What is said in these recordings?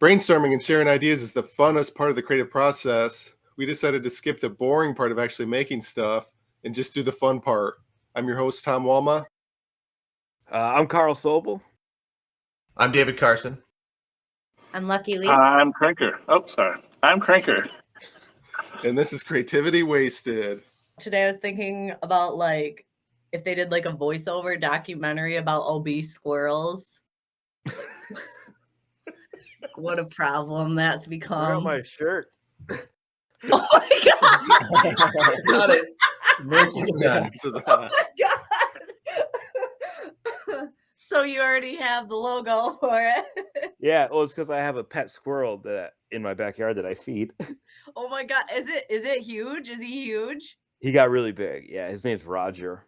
Brainstorming and sharing ideas is the funnest part of the creative process. We decided to skip the boring part of actually making stuff and just do the fun part. I'm your host, Tom Walma. I'm Carl Sobel. I'm David Carson. I'm Lucky Lee. I'm Cranker. Oh, sorry. I'm Cranker. And this is Creativity Wasted. Today I was thinking about like if they did like a voiceover documentary about obese squirrels. What a problem that's become. Where on my shirt? Oh my god! Got it. Merch is done. Oh my god! So you already have the logo for it. Yeah, well, it's because I have a pet squirrel that in my backyard that I feed. Oh my god! Is it huge? Is he huge? He got really big. Yeah, his name's Roger.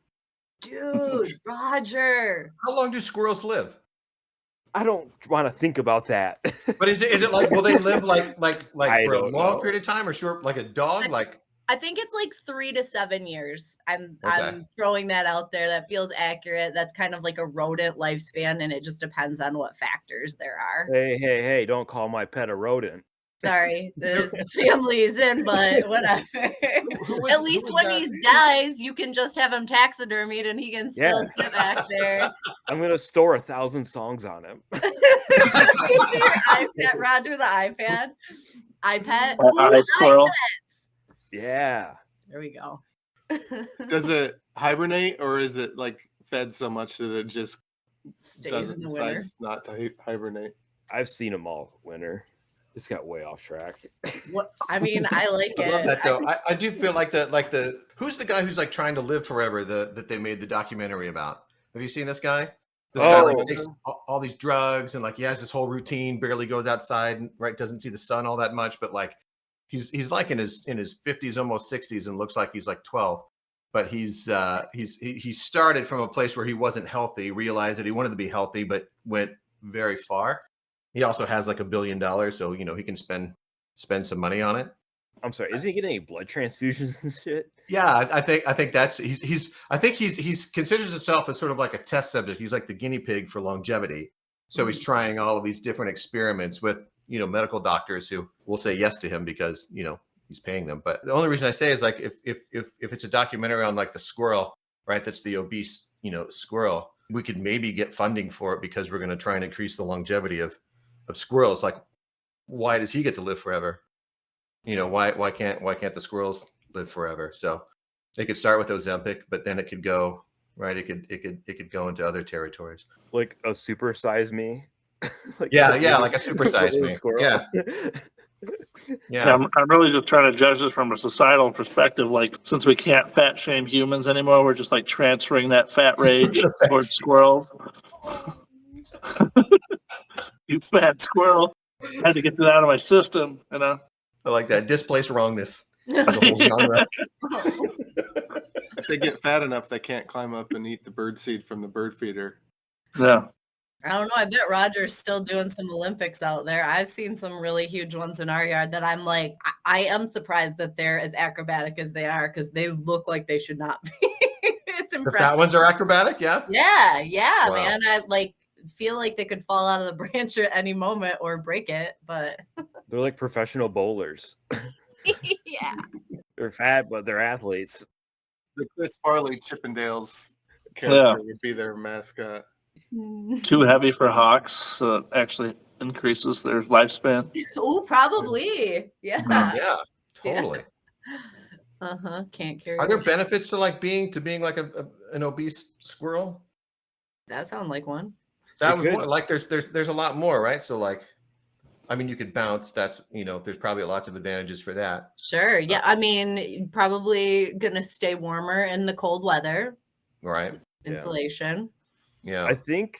Dude, Roger. How long do squirrels live? I don't want to think about that. But is it like, will they live like I for a don't long know. period of time or short, like a dog? Like, I think it's like 3 to 7 years. I'm Okay. throwing that out there. That feels accurate. That's kind of like a rodent lifespan, and it just depends on what factors there are. Hey, don't call my pet a rodent. Sorry, the family is in, but whatever. At least when he dies, you can just have him taxidermied, and he can still sit back there. I'm going to store 1,000 songs on him. Your iPad, Roger, the iPad. iPad. Ooh, Squirrel. Yeah. There we go. Does it hibernate or is it like fed so much that it just Stays in the winter. decides not to hibernate? I've seen them all winter. This got way off track. What? I mean, I like it. I love that though. I do feel like the who's the guy who's like trying to live forever that they made the documentary about? Have you seen this guy? This guy like takes all these drugs and like he has this whole routine, barely goes outside, right? Doesn't see the sun all that much, but like he's like in his 50s, almost 60s, and looks like he's like 12. But he started from a place where he wasn't healthy, realized that he wanted to be healthy, but went very far. He also has like $1 billion, so he can spend some money on it. I'm sorry, is he getting any blood transfusions and shit? Yeah, I think that's he's considers himself as sort of like a test subject. He's like the guinea pig for longevity. So he's trying all of these different experiments with medical doctors who will say yes to him because he's paying them. But the only reason I say is like if it's a documentary on like the squirrel, right? That's the obese squirrel. We could maybe get funding for it because we're going to try and increase the longevity of squirrels. Like, why does he get to live forever? Why can't the squirrels live forever? So they could start with Ozempic, but then it could go right. It could go into other territories. Like a supersize me. like a supersize me. Squirrel. Yeah. I'm really just trying to judge this from a societal perspective. Like, since we can't fat shame humans anymore, we're just like transferring that fat rage towards squirrels. You fat squirrel. I had to get that out of my system, I like that. Displaced wrongness. The whole genre. If they get fat enough, they can't climb up and eat the bird seed from the bird feeder. Yeah. I don't know. I bet Roger's still doing some Olympics out there. I've seen some really huge ones in our yard that I'm like, I am surprised that they're as acrobatic as they are because they look like they should not be. It's impressive. The fat ones are acrobatic, yeah? Yeah, Wow. man. I feel like they could fall out of the branch at any moment or break it, but They're like professional bowlers. yeah. They're fat, but they're athletes. The Chris Farley Chippendales character would be their mascot. Too heavy for hawks, so it actually increases their lifespan. Oh, probably. Yeah. Yeah, totally. Can't carry. Are there benefits to being like an obese squirrel? That sounds like one. That was one. Like there's a lot more, right? So like, I mean, you could bounce. That's there's probably lots of advantages for that. Sure. Yeah. I mean, probably gonna stay warmer in the cold weather. Right. Insulation. Yeah. I think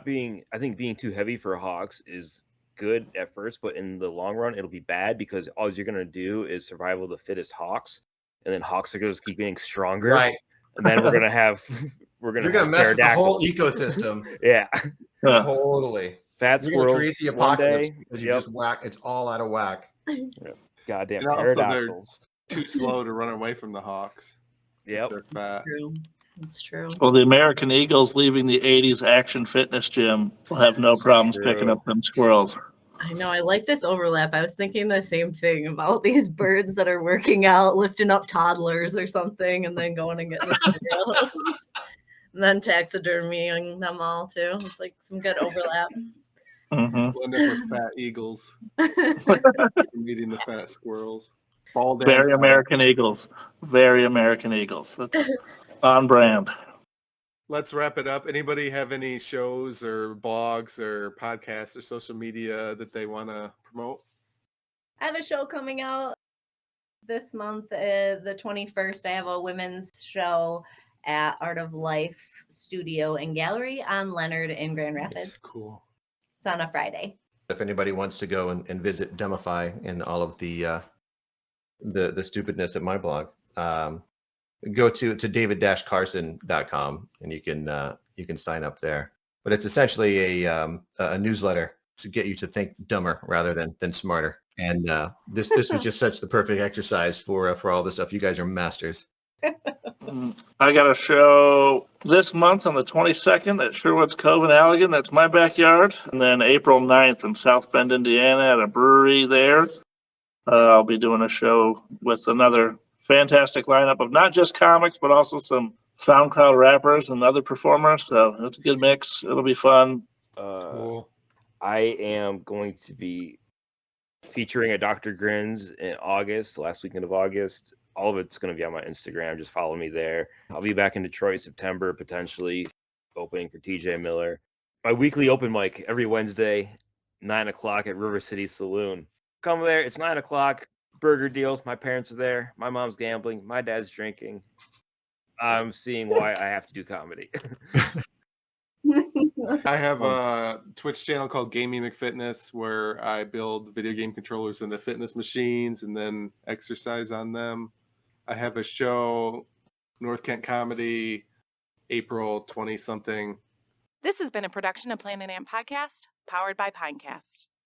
being too heavy for hawks is good at first, but in the long run, it'll be bad because all you're gonna do is survival of the fittest hawks, and then hawks are gonna keep getting stronger. Right. And then you're gonna mess with the whole ecosystem. Yeah. Totally. Fat You're squirrels. Gonna create the apocalypse day, because you just whack. It's all out of whack. Goddamn And also pterodactyls. they're too slow to run away from the hawks. Yep. They're fat. It's true. Well, the American Eagles leaving the 80s action fitness gym will have no problems picking up them squirrels. I know. I like this overlap. I was thinking the same thing about these birds that are working out, lifting up toddlers or something, and then going and getting the squirrels. And then taxidermying them all too. It's like some good overlap. Hmm. We'll end up with fat eagles meeting the fat squirrels. Fall down. Very fat. American Eagles. Very American Eagles. That's on brand. Let's wrap it up. Anybody have any shows or blogs or podcasts or social media that they want to promote? I have a show coming out this month, the 21st. I have a women's show at Art of Life Studio and Gallery on Leonard in Grand Rapids. Nice. Cool. It's on a Friday. If anybody wants to go and visit Demify and all of the stupidness at my blog, go to david-carson.com and you can sign up there. But it's essentially a newsletter to get you to think dumber rather than smarter. And this was just such the perfect exercise for all this stuff. You guys are masters. I got a show this month on the 22nd at Sherwood's Cove in Allegan. That's my backyard. And then April 9th in South Bend, Indiana at a brewery there. I'll be doing a show with another fantastic lineup of not just comics, but also some SoundCloud rappers and other performers. So it's a good mix. It'll be fun. Cool. I am going to be featuring a Dr. Grins in August, the last weekend of August. All of it's going to be on my Instagram. Just follow me there. I'll be back in Detroit September, potentially opening for TJ Miller. My weekly open mic every Wednesday, 9 o'clock at River City Saloon. Come there. It's 9 o'clock. Burger deals. My parents are there. My mom's gambling. My dad's drinking. I'm seeing why I have to do comedy. I have a Twitch channel called Gaming McFitness where I build video game controllers into fitness machines and then exercise on them. I have a show, North Kent Comedy, April 20-something. This has been a production of Planet Amp Podcast, powered by Pinecast.